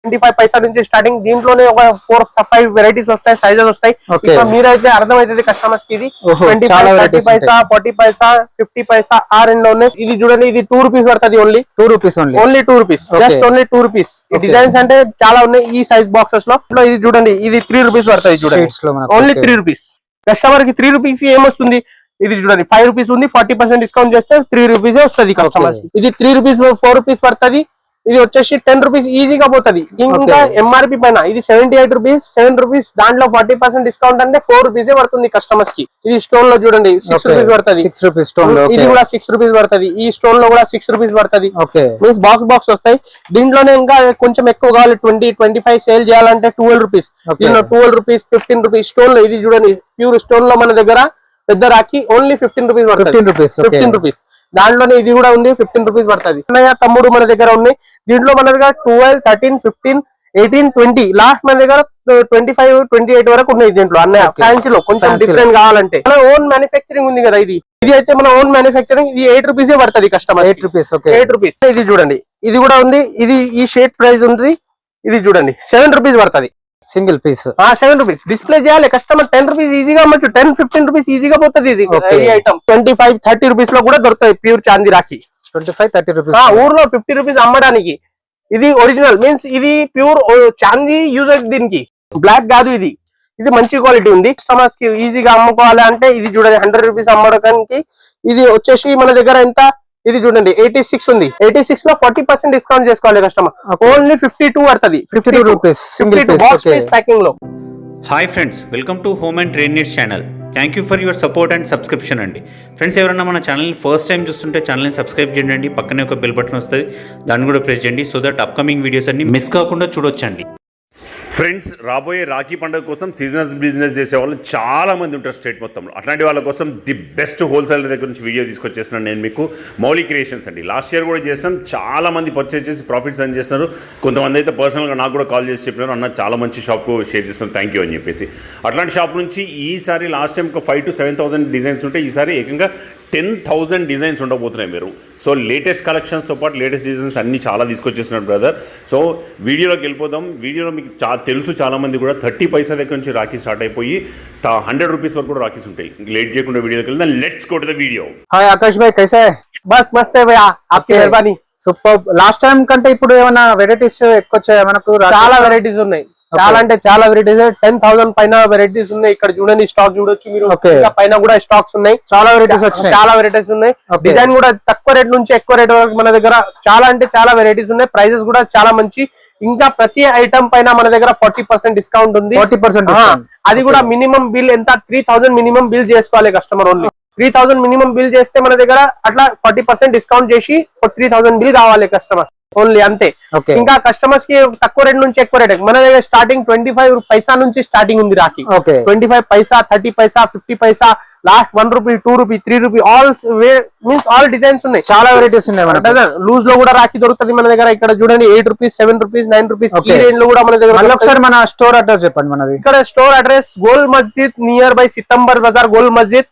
25 పైసా నుంచి స్టార్టింగ్. దీంట్లోనే ఒక 4-5 వెరైటీస్ వస్తాయి, సైజెస్ వస్తాయి. మీరైతే అర్థమైతే కస్టమర్స్ కి ఇది 25, 30 పైసా, 40 పైసా, 50 పైసా ఆ రెండు ఉన్నాయి. ఇది చూడండి, ఇది 2 రూపీస్ పడుతుంది. Only 2 rupees, just only 2 rupees. ఈ డిజైన్స్ అంటే చాలా ఉన్నాయి ఈ సైజ్ బాక్సెస్ లో. ఇది చూడండి, ఇది 3 రూపీస్ పడుతుంది. చూడండి, ఓన్లీ 3 రూపీస్. కస్టమర్ కి 3 రూపీస్ ఏమొస్తుంది? ఇది చూడండి, 5 రూపీస్ ఉంది, 40% డిస్కౌంట్ చేస్తే 3 రూపీస్ వస్తుంది కస్టమర్. ఇది 3 రూపీస్ 4 రూపీస్ పడుతుంది. ఇది వచ్చేసి 10 రూపీస్ ఈజీగా పోతుంది. ఇంకా ఎంఆర్పి పైన ఇది 78 రూపీస్, 7 రూపీస్. దాంట్లో 40% డిస్కౌంట్ అంటే 4 రూపీస్ పడుతుంది కస్టమర్స్ కి. ఇది స్టోన్ లో చూడండి 6 రూపీస్ పడుతుంది. ఇది కూడా 6 రూపీస్ పడుతుంది. ఈ స్టోన్ లో కూడా 6 రూపీస్ పడుతుంది. మీన్స్ బాక్స్ వస్తాయి. దీంట్లోనే ఇంకా కొంచెం ఎక్కువ కావాలి, 20-25 సేల్ చేయాలంటే 12 రూపీస్. దీనిలో 12 రూపీస్, 15 రూపీస్. స్టోన్ లో ఇది చూడండి, ప్యూర్ స్టోన్ లో మన దగ్గర పెద్ద రాఖీ ఓన్లీ 15 రూపీస్ పడుతుంది. 15 రూపీస్. దాంట్లోనే ఇది కూడా ఉంది, 15 రూపీస్ పడుతుంది. తమ్ముడు మన దగ్గర ఉన్నాయి. దీంట్లో మన దగ్గర 12, 13, 15, 18, 20 లాస్ట్ మన దగ్గర 25, 28 వరకు ఉన్నాయి. దీంట్లో అన్నయ్య ఫ్యాన్సీలో కొంచెం డిఫరెంట్ కావాలంటే మన ఓన్ మ్యానుఫ్యాక్చరింగ్ ఉంది కదా. ఇది అయితే మన ఓన్ మ్యానుఫ్యాక్చరింగ్. ఇది 8 రూపీసే పడుతుంది కస్టమర్. 8 రూపీస్. ఇది చూడండి, ఇది కూడా ఉంది. ఇది ఈ షేడ్ ప్రైస్ ఉంది. ఇది చూడండి 7 రూపీస్ పడుతుంది సింగిల్ పీస్. 7 రూపీస్ డిస్ప్లే చేయాలి కస్టమర్. 10 రూపీస్ ఈజీగా అమ్మచ్చు. 10-15 రూపీస్ ఈజీగా పోతుంది. ఇది ఐటమ్ 25-30 రూపీస్ లో కూడా దొరుకుతాయి ప్యూర్ చాందీ రాఖీ. 25-30 రూపీస్. ఊర్లో 50 రూపీస్ అమ్మడానికి. ఇది ఒరిజినల్ మీన్స్ ఇది ప్యూర్ చాందీ యూజ్ అవుతుంది. దీనికి బ్లాక్ కాదు. ఇది మంచి క్వాలిటీ ఉంది. కస్టమర్స్ కి ఈజీగా అమ్ముకోవాలి అంటే ఇది చూడండి, 100 రూపీస్ అమ్మడానికి. ఇది వచ్చేసి మన దగ్గర ఎంత? ఇది చూడండి 86 ఉంది. 86 లో 40% డిస్కౌంట్ చేసుకోవాలి కస్టమర్. ఓన్లీ 52 పడుతుంది. 52 రూపీస్ ప్యాకింగ్ లో. Hi friends, welcome to home and trade needs channel. Thank you for your support and subscription అండి. ఫ్రెండ్స్, ఎవరైనా మన ఛానల్ని ఫస్ట్ టైం చూస్తుంటే ఛానల్ని సబ్స్క్రైబ్ చేయండి. పక్కనే ఒక బెల్ బటన్ వస్తుంది, దాన్ని కూడా ప్రెస్ చేయండి. సో దట్ అప్కమింగ్ వీడియోస్ అన్ని మిస్ కాకుండా చూడొచ్చండి. ఫ్రెండ్స్, రాబోయే రాఖీ పండుగ కోసం సీజనల్ బిజినెస్ చేసే వాళ్ళు చాలా మంది ఉంటారు స్టేట్ మొత్తంలో. అట్లాంటి వాళ్ళ కోసం ది బెస్ట్ హోల్సేల్ దగ్గర నుంచి వీడియో తీసుకొచ్చేస్తున్నాను నేను మీకు. మౌలి క్రియేషన్స్ అండి. లాస్ట్ ఇయర్ కూడా చేస్తాను. చాలా మంది పర్చేస్ చేసి ప్రాఫిట్స్ అని చేస్తున్నారు. కొంతమంది అయితే పర్సనల్గా నాకు కూడా కాల్ చేసి చెప్పినారు, అన్న చాలా మంచి షాప్కు షేర్ చేస్తాను, థ్యాంక్ యూ అని చెప్పేసి. అట్లాంటి షాప్ నుంచి ఈసారి లాస్ట్ టైం ఒక 5,000 to 7,000 డిజైన్స్ ఉంటే ఈసారి ఏకంగా 10,000 డిజైన్స్ ఉండబోతున్నాయి మీరు. సో లేటెస్ట్ కలెక్షన్స్తో పాటు లేటెస్ట్ డిజైన్స్ అన్నీ చాలా తీసుకొచ్చేస్తున్నారు బ్రదర్. సో వీడియోలోకి వెళ్ళిపోదాం. వీడియోలో మీకు తెలుసు చాలామంది కూడా 30 పైసా దగ్గర నుంచి రాఖీ స్టార్ట్ అయిపోయి 100 రూపీస్ వరకు కూడా రాఖీస్ ఉంటాయి. లేట్ చేయకుండా వీడియోకి వెళ్దాం. Let's go to the video. Hi Akash భాయ్, कैसा है? బస్ మస్త్ है भैया, आपकी मेहरबानी. సూపర్. లాస్ట్ టైం కంటే ఇప్పుడు ఏమైనా వెరైటీస్ ఎక్కువ వచ్చాయి మనకు? చాలా వెరైటీస్ ఉన్నాయి. చాలా అంటే చాలా వెరైటీస్. 10,000 పైన వెరైటీస్ ఉన్నాయి. ఇక్కడ చూడండి, స్టాక్ చూడొచ్చు మీరు. పైన కూడా స్టాక్స్ ఉన్నాయి. చాలా వెరైటీస్ వచ్చాయి. చాలా వెరైటీస్ ఉన్నాయి. డిజైన్ కూడా తక్కువ రేట్ నుంచి ఎక్కువ రేట్ వరకు మన దగ్గర చాలా అంటే చాలా వెరైటీస్ ఉన్నాయి. ప్రైజెస్ కూడా చాలా మంచి. ఇంకా ప్రతి ఐటమ్ పైన మన దగ్గర 40% డిస్కౌంట్ ఉంది. 40%. అది కూడా మినిమం బిల్ ఎంత? 3,000 మినిమం బిల్ చేసుకోవాలి కస్టమర్. ఓన్లీ 3,000 మినిమం బిల్ చేస్తే మన దగ్గర అట్లా 40% డిస్కౌంట్ చేసి 3,000 బిల్ కావాలి కస్టమర్. ఓన్లీ అంతే. ఇంకా కస్టమర్స్ కి తక్కువ రేట్ నుంచి ఎక్కువ రేట్ మన దగ్గర స్టార్టింగ్ 25 పైసా నుంచి స్టార్టింగ్ ఉంది rakhi. 25 paisa, 30 paisa, 50 paisa, last 1 rupee, 2 rupee, 3 rupee, all means all designs ఉన్నాయి. చాలా వెరైటీస్ ఉన్నాయి. లూజ్ లో కూడా రాఖీ దొరుకుతుంది మన దగ్గర. ఇక్కడ చూడండి 8 రూపీస్, 7 రూపీస్, 9 రూపీస్ ఈ రేంజ్ లో కూడా మన దగ్గర. ఒకసారి మన స్టోర్ అడ్రస్ చెప్పండి మనది. ఇక్కడ store address Gol Masjid nearby Siddiamber Bazar. Gol Masjid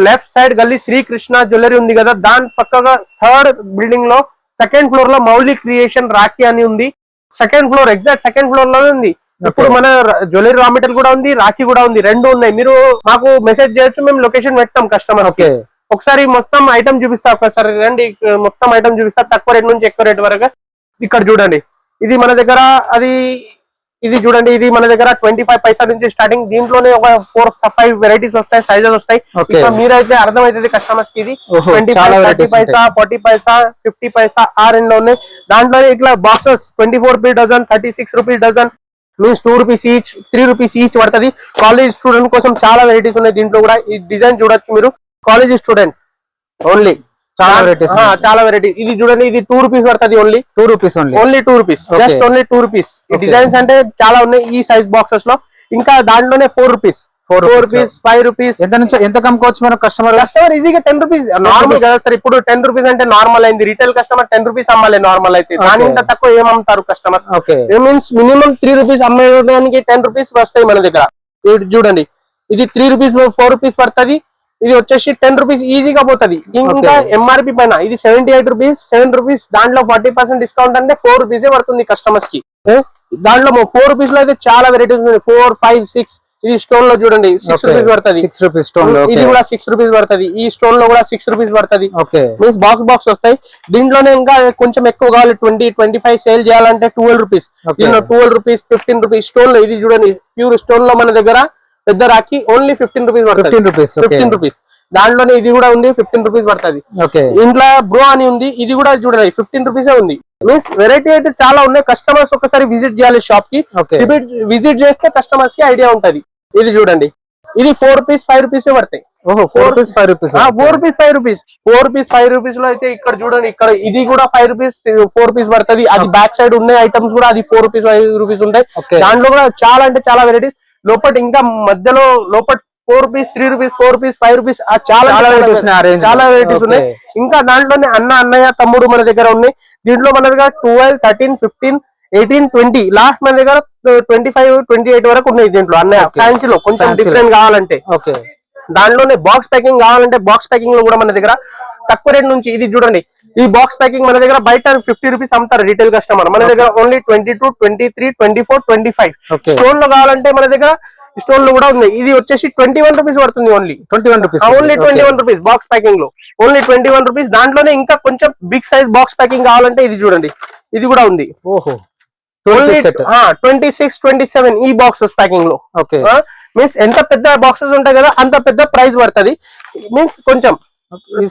left side గల్లీ శ్రీకృష్ణ జ్యువెలరీ ఉంది కదా, దాని పక్కగా 3rd బిల్డింగ్ లో 2nd ఫ్లోర్ లో మౌలి క్రియేషన్ రాఖీ అని ఉంది. 2nd floor, exact 2nd floor లో ఉంది. ఇప్పుడు మన జ్యువెలరీ రా మెటీరియల్ కూడా ఉంది, రాఖీ కూడా ఉంది, రెండు ఉన్నాయి. మీరు మాకు మెసేజ్ చేయొచ్చు, మేము లొకేషన్ పెట్టాం కస్టమర్. ఒకసారి మొత్తం ఐటమ్ చూపిస్తా. ఒకసారి రండి, మొత్తం ఐటమ్ చూపిస్తా. తక్కువ రేట్ నుంచి ఎక్కువ రేట్ వరకు. ఇక్కడ చూడండి, ఇది మన దగ్గర ఇది చూడండి, ఇది మన దగ్గర 25 పైసా నుంచి స్టార్టింగ్. దీంట్లోనే ఒక 4-5 వెరైటీస్ వస్తాయి, సైజెస్ వస్తాయి. మీరైతే అర్థమైతే కస్టమర్స్ కి ఇది 25, 30 పైసా, 40 పైసా, 50 పైసా ఆ రెండు ఉన్నాయి. దాంట్లోనే ఇట్లా boxes 24 rupees dozen, 36 rupees dozen, means 2 rupees each, 3 rupees each పడుతుంది. కాలేజ్ స్టూడెంట్ కోసం చాలా వెరైటీస్ ఉన్నాయి. దీంట్లో కూడా ఈ డిజైన్ చూడొచ్చు మీరు. కాలేజ్ స్టూడెంట్ ఓన్లీ చాలా వెరైటీ. ఇది చూడండి, ఇది 2 రూపీస్ పడుతుంది. Only 2 rupees, just only 2 rupees. ఈ డిజైన్స్ అంటే చాలా ఉన్నాయి ఈ సైజ్ బాక్సెస్ లో. ఇంకా దాంట్లోనే 4 రూపీస్, 5 రూపీస్. ఎంత కమ్ముకోవచ్చు మనం? కస్టమర్ ఈజీగా 10 రూపీస్ నార్మల్ కదా సార్. ఇప్పుడు 10 రూపీస్ అంటే నార్మల్ అయింది. రిటైల్ కస్టమర్ 10 రూపీస్ అమ్మాలి నార్మల్ అయితే. దానికంటే తక్కువ ఏమమ్ముతారు కస్టమర్? మీన్స్ మినిమం 3 రూపీస్ అమ్మేయడానికి 10 రూపీస్ వస్తాయి మన దగ్గర. ఇది చూడండి, ఇది 3 రూపీస్ 4 రూపీస్ పడుతుంది. ఇది వచ్చేసి 10 రూపీస్ ఈజీగా పోతుంది. ఇంకా ఎంఆర్పి పైన ఇది 78 రూపీస్, 7 రూపీస్. దాంట్లో 40% డిస్కౌంట్ అంటే 4 రూపీసే పడుతుంది కస్టమర్స్ కి. దాంట్లో 4 రూపీస్ లో అయితే చాలా వెరైటీస్ ఉన్నాయి. 4, 5, 6. ఇది స్టోన్ లో చూడండి 6 రూపీస్ పడుతుంది. 6 రూపీస్ స్టోన్ లో. ఇది కూడా 6 రూపీస్ పడుతుంది. ఈ స్టోన్ లో కూడా 6 రూపీస్ పడుతుంది. మీన్స్ బాక్స్ వస్తాయి. దీంట్లోనే ఇంకా కొంచెం ఎక్కువ కావాలి 20, 25 సేల్ చేయాలంటే 12 రూపీస్. దీనిలో 12 రూపీస్, 15 రూపీస్ స్టోన్ లో. ఇది చూడండి ప్యూర్ స్టోన్ లో మన దగ్గర పెద్ద రాఖీ ఓన్లీ 15 రూపీస్ పడుతుంది. 15 రూపీస్. దాంట్లోనే ఇది కూడా ఉంది 15 రూపీస్ పడుతుంది. ఇంట్లో బ్రో అని ఉంది, ఇది కూడా చూడండి 15 రూపీస్ ఉంది. మీన్స్ వెరైటీ అయితే చాలా ఉన్నాయి. కస్టమర్స్ ఒకసారి విజిట్ చేయాలి షాప్ కి. విజిట్ చేస్తే కస్టమర్స్ కి ఐడియా ఉంటది. ఇది చూడండి, ఇది 4 రూపీస్ 5 రూపీస్ పడతాయి. 4 rupees 5 rupees. 4 rupees 5 rupees. 4 rupees 5 rupees లో అయితే ఇక్కడ చూడండి, ఇక్కడ ఇది కూడా 5 రూపీస్ 4 రూపీస్ పడుతుంది. అది బ్యాక్ సైడ్ ఉన్నాయి ఐటమ్స్ కూడా, అది 4 రూపీస్ 5 రూపీస్ ఉంటాయి. దాంట్లో కూడా చాలా అంటే చాలా వెరైటీస్. లోపల ఇంకా మధ్యలో లోపల 4 రూపీస్ 3 రూపీస్ 4 రూపీస్ 5 రూపీస్ చాలా వెరైటీస్ ఉన్నాయి. ఇంకా దాంట్లోనే అన్నయ్య తమ్ముడు మన దగ్గర ఉన్నాయి. దీంట్లో మన దగ్గర 12, 13, 15, 18, 20 లాస్ట్ మన దగ్గర 25, 28 వరకు ఉన్నాయి. దీంట్లో అన్నయ్య ఫ్యాన్సీలో కొంచెం డిఫరెంట్ కావాలంటే. దాంట్లోనే బాక్స్ ప్యాకింగ్ కావాలంటే బాక్స్ ప్యాకింగ్ లో కూడా మన దగ్గర తక్కువ రేట్ నుంచి. ఇది చూడండి, ఈ బాక్స్ ప్యాకింగ్ మన దగ్గర బయట 50 రూపీస్ అమ్ముతారు రీటైల్ కస్టమర్. మన దగ్గర ఓన్లీ 22, 23, 24, 25. స్టోన్ లో కావాలంటే మన దగ్గర స్టోన్ లో కూడా ఉంది. ఇది వచ్చేసి 21 రూపీస్ పడుతుంది. Only 21 rupees. Only 21 rupees box packing లో. Only 21 rupees. దాంట్లోనే ఇంకా కొంచెం బిగ్ సైజ్ బాక్స్ ప్యాకింగ్ కావాలంటే ఇది చూడండి, ఇది కూడా ఉంది. 26, 27 ఈ బాక్సెస్ ప్యాకింగ్ లో. మీన్స్ ఎంత పెద్ద బాక్సెస్ ఉంటాయి కదా అంత పెద్ద ప్రైస్ పడుతుంది. మీన్స్ కొంచెం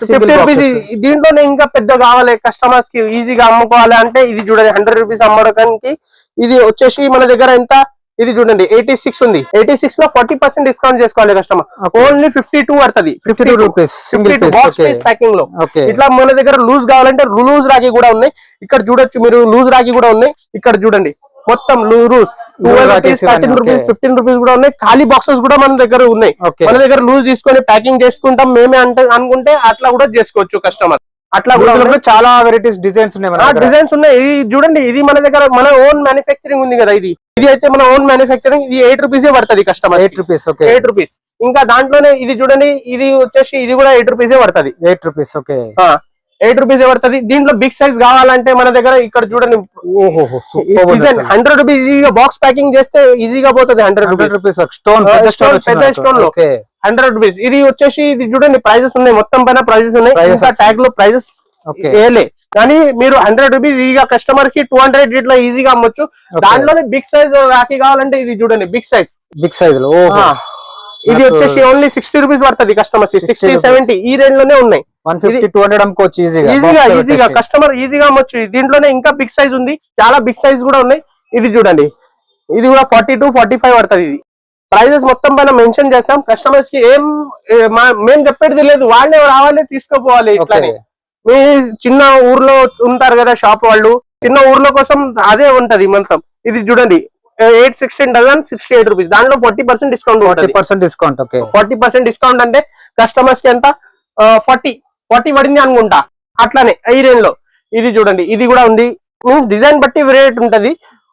50 రూపీస్. దీంట్లోనే ఇంకా పెద్ద కావాలి కస్టమర్స్ కి ఈజీగా అమ్ముకోవాలి అంటే ఇది చూడండి 100 రూపీస్ అమ్మడానికి. ఇది వచ్చేసి మన దగ్గర ఎంత, ఇది చూడండి 86 ఉంది. 86 లో 40% డిస్కౌంట్ చేసుకోవాలి కస్టమర్. ఓన్లీ 52 పడుతుంది. 52 రూపీస్ బాక్స్ పీస్ ప్యాకింగ్ లో. ఇట్లా మన దగ్గర లూజ్ కావాలంటే లూజ్ రాఖీ కూడా ఉన్నాయి. ఇక్కడ చూడొచ్చు మీరు, లూజ్ రాఖీ కూడా ఉన్నాయి. ఇక్కడ చూడండి మొత్తం లూజ్ 12 రూపీస్, 13 రూపీస్, 15 రూపీస్ కూడా ఉన్నాయి. ఖాళీ బాక్సెస్ కూడా మన దగ్గర ఉన్నాయి. మన దగ్గర లూజ్ తీసుకొని ప్యాకింగ్ చేసుకుంటాం మేమే అంటే అనుకుంటే అట్లా కూడా చేసుకోవచ్చు కస్టమర్. అట్లా కూడా చాలా వెరైటీస్ డిజైన్స్ ఉన్నాయి. డిజైన్స్ ఉన్నాయి. ఇది చూడండి, ఇది మన దగ్గర మన ఓన్ మ్యానుఫ్యాక్చరింగ్ ఉంది కదా. ఇది అయితే మన ఓన్ మ్యానుఫ్యాక్చరింగ్. ఇది 8 రూపీసే పడుతుంది కస్టమర్. 8 రూపీస్. 8 రూపీస్. ఇంకా దాంట్లోనే ఇది చూడండి, ఇది వచ్చేసి ఇది కూడా 8 రూపీసే పడుతుంది. 8 రూపీస్. 8 రూపీసే పడుతుంది. దీంట్లో బిగ్ సైజ్ కావాలంటే మన దగ్గర ఇక్కడ చూడండి 100 రూపీస్. ఈజీగా బాక్స్ ప్యాకింగ్ చేస్తే ఈజీగా పోతుంది. 100 రూపీస్ స్టోన్ పెద్ద స్టోన్ లో 100 రూపీస్. ఇది వచ్చేసి ఇది చూడండి ప్రైజెస్ ఉన్నాయి, మొత్తం పైన ప్రైజెస్ ఉన్నాయి. ఇంకా ట్యాగ్ లో ప్రైజెస్ ఏలే కానీ మీరు 100 రూపీస్ ఈజీగా కస్టమర్ కి 200 ఇట్లా ఈజీగా అమ్మొచ్చు. దాంట్లోనే బిగ్ సైజ్ రాఖీ కావాలంటే ఇది చూడండి బిగ్ సైజ్ లో. ఇది వచ్చేసి ఓన్లీ 60 రూపీస్ పడుతుంది కస్టమర్. 60, 70 ఈ రేంజ్ లోనే ఉన్నాయి. 150, 200 అమ్ముకోవచ్చు ఈజీగా కస్టమర్ ఈజీగా అమ్మొచ్చు. దీంట్లోనే ఇంకా బిగ్ సైజ్ ఉంది, చాలా బిగ్ సైజ్ కూడా ఉన్నాయి. ఇది చూడండి, ఇది కూడా 42, 45 పడుతుంది. ఇది ప్రైజెస్ మొత్తం పైన మెన్షన్ చేస్తాం. కస్టమర్స్ కి ఏం మేము చెప్పేది లేదు, వాళ్ళే రావాలి తీసుకోపోవాలి. ఇట్లానే మీ చిన్న ఊర్లో ఉంటారు కదా షాప్ వాళ్ళు, చిన్న ఊర్లో కోసం అదే ఉంటది మొత్తం. ఇది చూడండి 816 డజన్ 68 రూపీస్. దాంట్లో 40% డిస్కౌంట్. 40% డిస్కౌంట్. 40% డిస్కౌంట్ అంటే కస్టమర్స్ కి ఎంత 40 పడింది అనుకుంటా. అట్లానే ఈ రేంజ్ లో ఇది చూడండి, ఇది కూడా ఉంది. మీన్స్ డిజైన్ బట్టి రేట్ ఉంటది.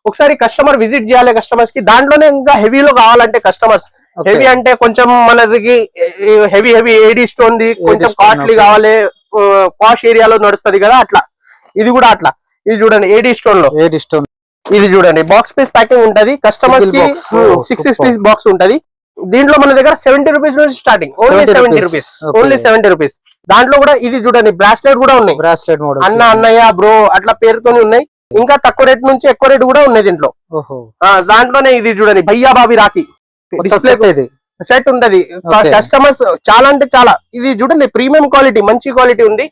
ఒకసారి కస్టమర్ విజిట్ చేయాలి కస్టమర్స్ కి. దాంట్లోనే ఇంకా హెవీలో కావాలంటే కస్టమర్స్, హెవీ అంటే కొంచెం మనకి హెవీ ఏడీ స్టోన్ ది కొంచెం కాస్ట్లీ కావాలి, పాష్ ఏరియాలో నడుస్తుంది కదా అట్లా. ఇది కూడా అట్లా. ఇది చూడండి ఏడీ స్టోన్ లో. ఇది చూడండి బాక్స్ పీస్ ప్యాకింగ్ ఉంటది. కస్టమర్స్ కి 6 పీస్ బాక్స్ ఉంటది. దీంట్లో మన దగ్గర 70 రూపీస్ నుంచి starting. Only 70 rupees. Only 70 rupees. దాంట్లో కూడా ఇది చూడండి బ్రాస్లెట్ కూడా ఉన్నాయి. బ్రాస్లెట్ అన్నయ్య బ్రో అట్లా పేరుతోనే ఉన్నాయి. ఇంకా తక్కువ రేట్ నుంచి ఎక్కువ రేట్ కూడా ఉన్నాయి దీంట్లో. దాంట్లోనే ఇది చూడండి భయ్యా బాబీ రాఖీ సెట్ ఉంటది. కస్టమర్స్ చాలా అంటే చాలా. ఇది చూడండి ప్రీమియం క్వాలిటీ, మంచి క్వాలిటీ ఉంది.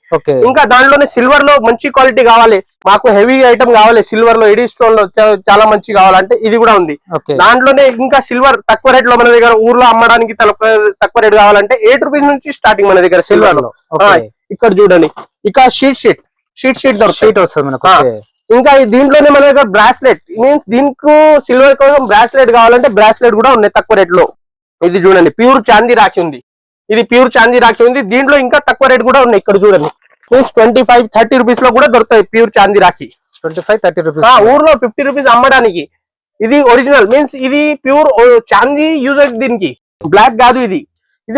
ఇంకా దాంట్లోనే సిల్వర్ లో మంచి క్వాలిటీ కావాలి, మాకు హెవీ ఐటమ్ కావాలి సిల్వర్ లో, ఎడీ స్టోన్ లో చాలా మంచి కావాలంటే ఇది కూడా ఉంది. దాంట్లోనే ఇంకా సిల్వర్ తక్కువ రేట్ లో మన దగ్గర ఊర్లో అమ్మడానికి తక్కువ రేట్ కావాలంటే 8 రూపీస్ నుంచి స్టార్టింగ్ మన దగ్గర సిల్వర్ లో. ఇక్కడ చూడండి ఇక షీట్ దొరుకుతుంది. ఇంకా దీంట్లోనే మన దగ్గర బ్రాస్లెట్, మీన్స్ దీనికి సిల్వర్ కోసం బ్రాస్లెట్ కావాలంటే బ్రాస్లెట్ కూడా ఉన్నాయి తక్కువ రేట్ లో. ఇది చూడండి ప్యూర్ చాందీ రాఖీ ఉంది. ఇది ప్యూర్ చాందీ రాఖీ ఉంది. దీంట్లో ఇంకా తక్కువ రేట్ కూడా ఉన్నాయి. ఇక్కడ చూడండి మీన్స్ 25, 30 రూపీస్ లో కూడా దొరుకుతాయి ప్యూర్ చాందీ రాఖీ. 25, 30 రూపీస్. ఊర్లో 50 రూపీస్ అమ్మడానికి. ఇది ఒరిజినల్, మీన్స్ ఇది ప్యూర్ చాందీ యూజ్ అవుతుంది దీనికి, బ్లాక్ కాదు. ఇది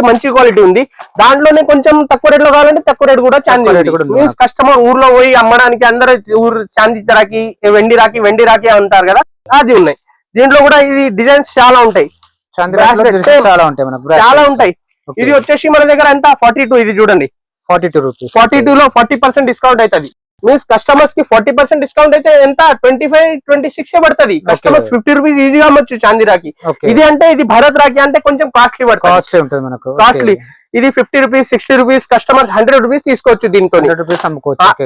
మంచి క్వాలిటీ ఉంది. దాంట్లోనే కొంచెం తక్కువ రేట్ లో కావాలంటే తక్కువ రేట్ కూడా చాందీ మీన్స్ కస్టమర్ ఊర్లో పోయి అమ్మడానికి అందరూ ఊరు చాందీ రాఖీ వెండి రాఖీ అంటారు కదా, అది ఉన్నాయి. దీంట్లో కూడా ఇది డిజైన్స్ చాలా ఉంటాయి, చాలా ఉంటాయి మనకు, చాలా ఉంటాయి. ఇది వచ్చేసి మన దగ్గర ఎంత 42. ఇది చూడండి 42 రూపీస్. 42 లో 40% డిస్కౌంట్ అవుతుంది. మీన్స్ కస్టమర్స్ కి 40% డిస్కౌంట్ అయితే ఎంత 25-26 పడుతుంది. కస్టమర్స్ 50 రూపీస్ ఈజీగా అమ్మొచ్చు చాందీ రాఖీ. ఇది అంటే ఇది భరత్ రాఖీ అంటే కొంచెం కాస్ట్లీ పడుతుంది, కాస్ట్లీ ఉంటుంది మనకు, కాస్ట్లీ. ఇది 50 రూపీస్ 60 రూపీస్, కస్టమర్స్ 100 రూపీస్ తీసుకోవచ్చు. దీంతో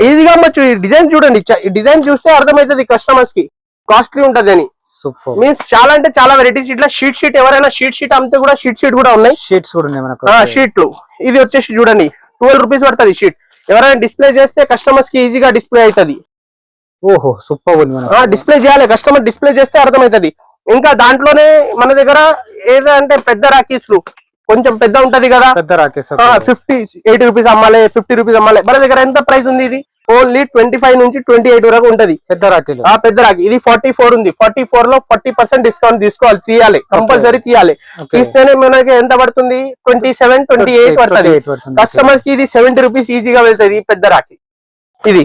ఈజీగా అమ్మొచ్చు. ఈ డిజైన్ చూడండి, ఈ డిజైన్ చూస్తే అర్థమవుతుంది కస్టమర్స్ కి కాస్ట్లీ ఉంటది అని. మీన్స్ చాలా అంటే చాలా వెరైటీస్. ఇట్లా షీట్ ఎవరైనా షీట్ అమ్మితే కూడా షీట్ కూడా ఉన్నాయి, షీట్స్ కూడా ఉన్నాయి మనకు, షీట్లు. ఇది వచ్చేసి చూడండి 12 రూపీస్ పడుతుంది షీట్. ఎవరైనా డిస్ప్లే చేస్తే కస్టమర్స్ కి ఈజీగా డిస్ప్లే అవుతుంది. ఓహో సూపర్ ఉంది. డిస్ప్లే చేయాలి, కస్టమర్ డిస్ప్లే చేస్తే అర్థమవుతుంది. ఇంకా దాంట్లోనే మన దగ్గర ఏదంటే పెద్ద రాఖీస్ కొంచెం పెద్ద ఉంటది కదా, పెద్ద రాఖీస్ 80 రూపీస్ అమ్మాలి, 50 రూపీస్ అమ్మాలి. మన దగ్గర ఎంత ప్రైస్ ఉంది? ఇది ఓన్లీ 25 నుంచి 28 వరకు ఉంటది పెద్ద రాఖీలు. పెద్ద రాఖీ ఇది 44 ఉంది. 44 లో 40% డిస్కౌంట్ తీసుకోవాలి, తీయాలి, కంపల్సరీ తీయాలి. తీస్తేనే మనకి ఎంత పడుతుంది? 27-28 పడుతుంది. కస్టమర్స్ కి ఇది 70 రూపీస్ ఈజీగా వెళ్తుంది పెద్ద రాఖీ. ఇది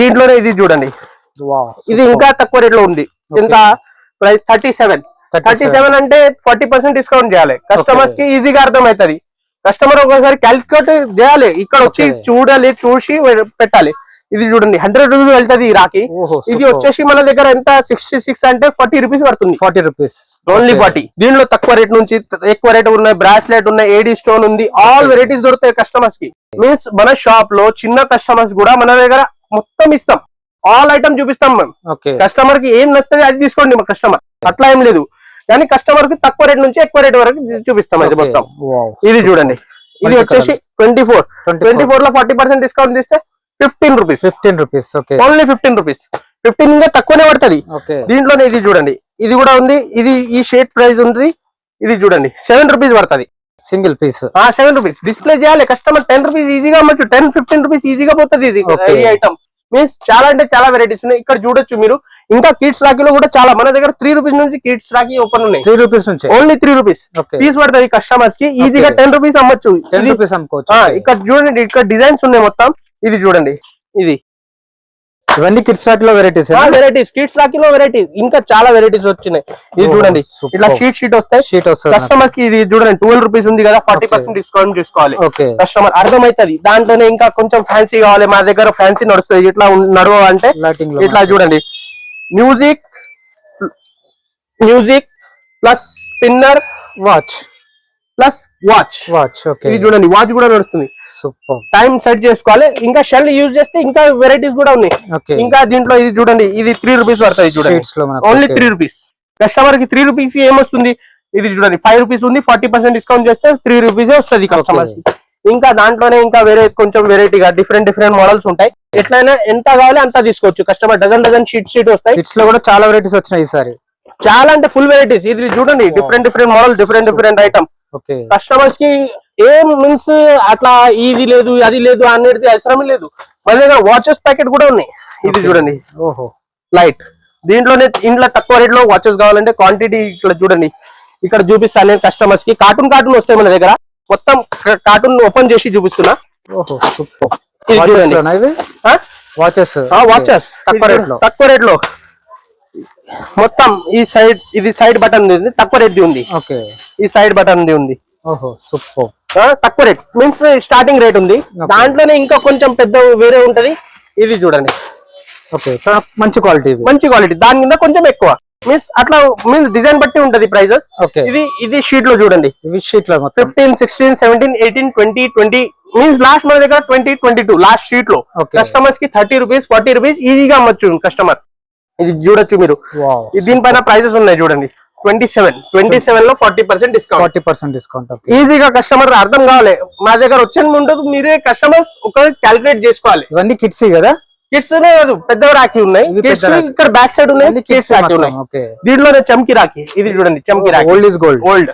దీంట్లోనే ఇది చూడండి, ఇది ఇంకా తక్కువ రేట్ లో ఉంది. ఎంత ప్రైస్? 37 అంటే 40% డిస్కౌంట్ చేయాలి. కస్టమర్స్ కి ఈజీగా అర్థమవుతుంది. కస్టమర్ ఒకసారి క్యాల్కులేట్ చేయాలి, ఇక్కడ వచ్చి చూడాలి, చూసి పెట్టాలి. ఇది చూడండి 100 రూపీస్ వెళ్తుంది ఈ రాఖీ. ఇది వచ్చేసి మన దగ్గర ఎంత 66 అంటే 40 రూపీస్ పడుతుంది. 40 రూపీస్ ఓన్లీ 40. దీనిలో తక్కువ రేట్ నుంచి ఎక్కువ రేట్ ఉన్నాయి, బ్రాస్లెట్ ఉన్నాయి, ఏడీ స్టోన్ ఉంది, ఆల్ వెరైటీస్ దొరుకుతాయి కస్టమర్స్ కి. మీన్స్ మన షాప్ లో చిన్న కస్టమర్స్ కూడా మన దగ్గర మొత్తం ఇస్తాం, ఆల్ ఐటమ్ చూపిస్తాం మేము. కస్టమర్ కి ఏం నచ్చుతుంది అది తీసుకోండి మా కస్టమర్, అట్లా ఏం లేదు. కానీ కస్టమర్ కి తక్కువ రేట్ నుంచి ఎక్కువ రేట్ వరకు చూపిస్తాం అది మొత్తం. ఇది చూడండి, ఇది వచ్చేసి 24 లో 40% డిస్కౌంట్ తీస్తే 15 రూపీస్. Only 15 rupees. 15 ఇంకా తక్కువనే పడుతుంది. దీంట్లోనే ఇది చూడండి, ఇది కూడా ఉంది. ఇది ఈ షేడ్ ప్రైస్ ఉంది. ఇది చూడండి 7 రూపీస్ పడుతుంది సింగిల్ పీస్. 7 రూపీస్ డిస్ప్లే చేయాలి. కస్టమర్ 10 రూపీస్ ఈజీగా అమ్మచ్చు, 10-15 రూపీస్ ఈజీగా పోతుంది. ఇది ఈ ఐటమ్ మీన్స్ చాలా అంటే చాలా వెరైటీస్ ఉన్నాయి. ఇక్కడ చూడొచ్చు మీరు. ఇంకా కిడ్స్ రాఖీలో కూడా చాలా, మన దగ్గర 3 రూపీస్ నుంచి కిడ్స్ రాఖీ ఓపెన్ ఉన్నాయి. 3 రూపీస్ నుంచి ఓన్లీ 3 రూపీస్ పీస్ పడుతుంది కస్టమర్స్ కి. ఈజీగా 10 రూపీస్ అమ్మచ్చు, 10 రూపీస్ అమ్ముకోవచ్చు. ఇక్కడ చూడండి, ఇక్కడ డిజైన్స్ ఉన్నాయి మొత్తం. ఇది చూడండి, ఇది ఇవన్నీ కిడ్స్ రాఖీలో వెరైటీస్. కిడ్స్ రాఖీలో వెరైటీస్ ఇంకా చాలా వెరైటీస్ వచ్చినాయి. ఇది చూడండి, ఇట్లా షీట్ వస్తాయి కస్టమర్స్ కి. ఇది చూడండి 12 రూపీస్ ఉంది కదా, 40% డిస్కౌంట్ తీసుకోవాలి కస్టమర్, అర్థమవుతుంది. దాంట్లోనే ఇంకా కొంచెం ఫ్యాన్సీ కావాలి, మా దగ్గర ఫ్యాన్సీ నడుస్తుంది. ఇట్లా నడవాలంటే ఇట్లా చూడండి, music plus spinner watch plus watch. ఇది చూడండి, వాచ్ కూడా నడుస్తుంది. టైం సెట్ చేసుకోవాలి. ఇంకా షెల్ యూజ్ చేస్తే ఇంకా వెరైటీస్ కూడా ఉన్నాయి. ఇంకా దీంట్లో ఇది చూడండి, ఇది 3 రూపీస్ పడుతుంది. చూడండి ఓన్లీ 3 రూపీస్. కస్టమర్ కి 3 రూపీస్ ఏమొస్తుంది? ఇది చూడండి 5 రూపీస్ ఉంది, 40% డిస్కౌంట్ చేస్తే 3 రూపీస్ వస్తుంది కస్టమర్స్ కి. ఇంకా దాంట్లోనే ఇంకా వేరే కొంచెం వెరైటీగా డిఫరెంట్ మోడల్స్ ఉంటాయి. ఎట్లయినా ఎంత కావాలి అంత తీసుకోవచ్చు. కస్టమర్ డజన్ షీట్ వస్తాయి. కిడ్స్ లో కూడా చాలా వెరైటీస్ వచ్చినాయి ఈసారి, చాలా అంటే ఫుల్ వెరైటీస్. ఇది చూడండి different model, different item. Customers కి ఏం మీన్స్ అట్లా ఇది లేదు అది లేదు అనేది అవసరం లేదు. మన దగ్గర వాచెస్ ప్యాకెట్ కూడా ఉన్నాయి. ఇది చూడండి లైట్. దీంట్లోనే ఇంట్లో తక్కువ రేట్ లో వాచెస్ కావాలంటే క్వాంటిటీ ఇక్కడ చూడండి, ఇక్కడ చూపిస్తాను నేను కస్టమర్స్ కి. కార్టూన్ వస్తాయి మన దగ్గర. మొత్తం కార్టూన్ ఓపెన్ చేసి చూపిస్తున్నా. ఇది చూడండి వాచెస్ తక్కువ రేట్ లో మొత్తం. ఈ సైడ్ ఇది సైడ్ బటన్ తక్కువ రేట్ ఉంది. ఈ సైడ్ బటన్ ఉంది. తక్కువ రేట్ మీన్స్ స్టార్టింగ్ రేట్ ఉంది. దాంట్లోనే ఇంకా కొంచెం పెద్ద వేరే ఉంటది. ఇది చూడండి మంచి క్వాలిటీ. దాని కింద కొంచెం ఎక్కువ మీన్స్ అట్లా మీన్స్ డిజైన్ బట్టి ఉంటది ప్రైజెస్. ఇది షీట్ లో చూడండి, 15, 16, 17, 18, 20 మీన్స్ లాస్ట్ మన దగ్గర 20-22 లాస్ట్ షీట్ లో. కస్టమర్స్ కి 30 రూపీస్ 40 రూపీస్ ఈజీగా అమ్మచ్చు కస్టమర్. ఇది చూడొచ్చు మీరు. దీనిపైన ప్రైజెస్ ఉన్నాయి చూడండి. 27 లో 40% డిస్కౌంట్. ఈజీగా కస్టమర్ అర్థం కావాలి. మా దగ్గర వచ్చే ముందు మీరే కస్టమర్స్ ఒక క్యాల్కులేట్ చేసుకోవాలి. ఇవన్నీ కిడ్స్ కదా, కిడ్స్ కాదు పెద్ద రాఖీ ఉన్నాయి. ఇక్కడ బ్యాక్ సైడ్ ఉన్నాయి కిడ్స్ రాఖీ ఉన్నాయి. దీంట్లోనే చమ్కీ రాఖీ. ఇది చూడండి చమ్కీ రాఖీ, ఓల్డ్ ఇస్ గోల్డ్.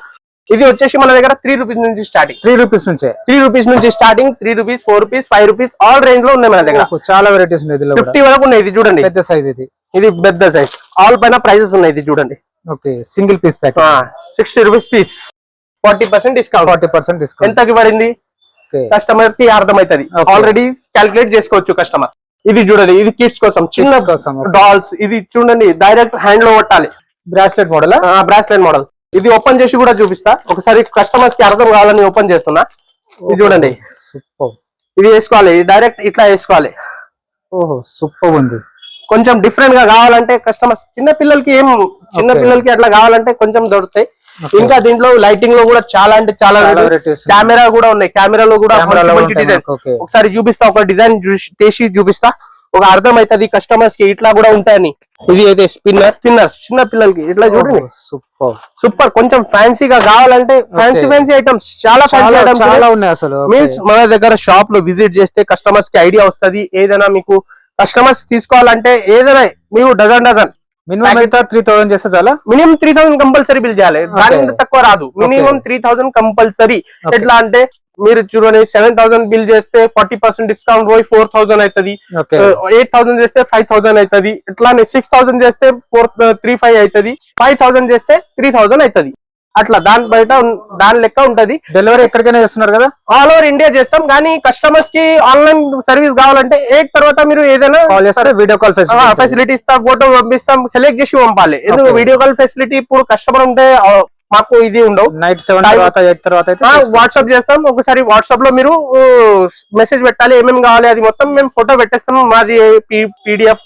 ఇది వచ్చేసి మన దగ్గర 3 రూపీస్ నుంచి స్టార్టింగ్. 3 రూపీస్ నుంచి starting. 3 rupees, 4 rupees, 5 rupees all range లో ఉన్నాయి మన దగ్గర. చాలా వెరైటీస్ ఉన్నాయి. 50 వరకు ఉన్నాయి. ఇది చూడండి పెద్ద సైజ్. ఇది పెద్ద సైజ్. ఆల్ పైన ప్రైజెస్ ఉన్నాయి. ఇది చూడండి single piece packet 60 rupees piece, 40% discount. ఎంతకి పడింది కస్టమర్ కి అర్థమవుతుంది. ఆల్రెడీ క్యాల్కులేట్ చేసుకోవచ్చు కస్టమర్. ఇది చూడండి, ఇది కిడ్స్ కోసం చిన్న కోసం, okay. డాల్స్. ఇది చూడండి డైరెక్ట్ హ్యాండ్ లో కొట్టాలి, బ్రాస్లెట్ మోడల్. Bracelet model. ఇది ఓపెన్ చేసి కూడా చూపిస్తా ఒకసారి, కస్టమర్స్ కి అర్థం కావాలని ఓపెన్ చేస్తున్నా. ఇది చూడండి, సూపర్. ఇది వేసుకోవాలి డైరెక్ట్ ఇట్లా వేసుకోవాలి. ఓహో సూపర్ ఉంది. కొంచెం డిఫరెంట్ గా కావాలంటే కస్టమర్స్, చిన్న పిల్లలకి అట్లా కావాలంటే కొంచెం దొరుకుతాయి. ఇంకా దీంట్లో లైటింగ్ లో కూడా చాలా అంటే చాలా కెమెరా కూడా ఉన్నాయి. కెమెరాలో కూడా మంచి డిజైన్ ఒకసారి చూపిస్తా, ఒక డిజైన్ చేసి చూపిస్తా, ఒక అర్థం అవుతుంది కస్టమర్స్ కి ఇట్లా కూడా ఉంటాయని. ఇది అయితే స్పిన్నర్స్ చిన్న పిల్లలకి ఇట్లా చూడండి, సూపర్ సూపర్. కొంచెం ఫ్యాన్సీగా కావాలంటే ఫ్యాన్సీ ఐటమ్స్ చాలా ఉన్నాయి అసలు. మీన్స్ మన దగ్గర షాప్ లో విజిట్ చేస్తే కస్టమర్స్ కి ఐడియా వస్తుంది. ఏదైనా మీకు కస్టమర్స్ తీసుకోవాలంటే ఏదైనా మీరు డజన్ మినిమం 3000 చేస్తే చాలా. మినిమం 3000 కంపల్సరీ బిల్ చేయాలి, దాని తక్కువ రాదు. Minimum 3000 compulsory. ఎట్లా అంటే మీరు చూడండి 7000 బిల్ చేస్తే 40% డిస్కౌంట్ పోయి 4000 అవుతుంది, 8000 చేస్తే 5000 అవుతుంది, ఇట్లానే 6000 చేస్తే 35 అవుతుంది, 5000 చేస్తే 3000 అవుతుంది. అట్లా దాని బయట దాని లెక్క ఉంటది. డెలివరీ ఎక్కడికైనా చేస్తున్నారు కదా? ఆల్ ఓవర్ ఇండియా చేస్తాం, కానీ కస్టమర్స్ కి ఆన్లైన్ సర్వీస్ కావాలంటే 8 తర్వాత మీరు ఏదైనా వీడియో కాల్ ఫెసిలిటీ ఇస్తాం, ఫోటో పంపిస్తాం, సెలెక్ట్ చేసి పంపాలి. ఎందుకు వీడియో కాల్ ఫెసిలిటీ ఇప్పుడు కస్టమర్ ఉంటే మాకు ఇది ఉండవు. నైట్ 7 తర్వాత 8 తర్వాత వాట్సాప్ చేస్తాం. ఒకసారి వాట్సాప్ లో మీరు మెసేజ్ పెట్టాలి, ఏమేమి కావాలి అది మొత్తం మేము ఫోటో పెట్టేస్తాం. మాది PDF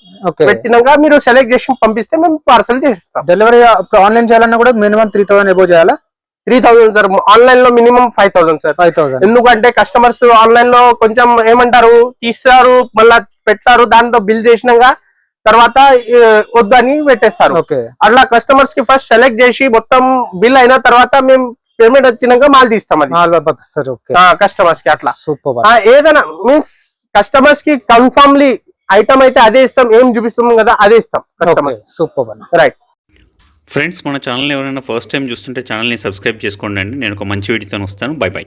పెట్టినాక మీరు సెలెక్ట్ చేసి పంపిస్తే మేము పార్సల్ చేసిస్తాం. డెలివరీ ఆన్లైన్ చేయాలన్నా కూడా మినిమం 3000 ఎబో చేయాలా? 3000 సార్. ఆన్లైన్ లో మినిమం 5000 సార్. 5000. ఎందుకంటే కస్టమర్స్ ఆన్లైన్ లో కొంచెం ఏమంటారు, తీస్తారు మళ్ళా పెట్టారు, దాంతో బిల్ చేసినాక తర్వాత వద్దని పెట్టేస్తారు. అట్లా కస్టమర్స్ కి ఫస్ట్ సెలెక్ట్ చేసి మొత్తం బిల్ అయిన తర్వాత మేము పేమెంట్ వచ్చినాక మాల్ తీస్తాం అది కస్టమర్స్ కి. అట్లా ఏదైనా మీన్స్ కస్టమర్స్ కి కన్ఫర్మ్లీ ఐటమ్ అయితే అదే ఇస్తాం, ఏం చూపిస్తున్నాం కదా అదే ఇస్తాం కస్టమర్. సూపర్ రైట్ ఫ్రెండ్స్, మన ఛానల్ ఎవరైనా ఫస్ట్ టైం చూస్తుంటే ఛానల్ని సబ్స్క్రైబ్ చేసుకోండి అండి. నేను ఒక మంచి వీడియోతో వస్తాను. By by.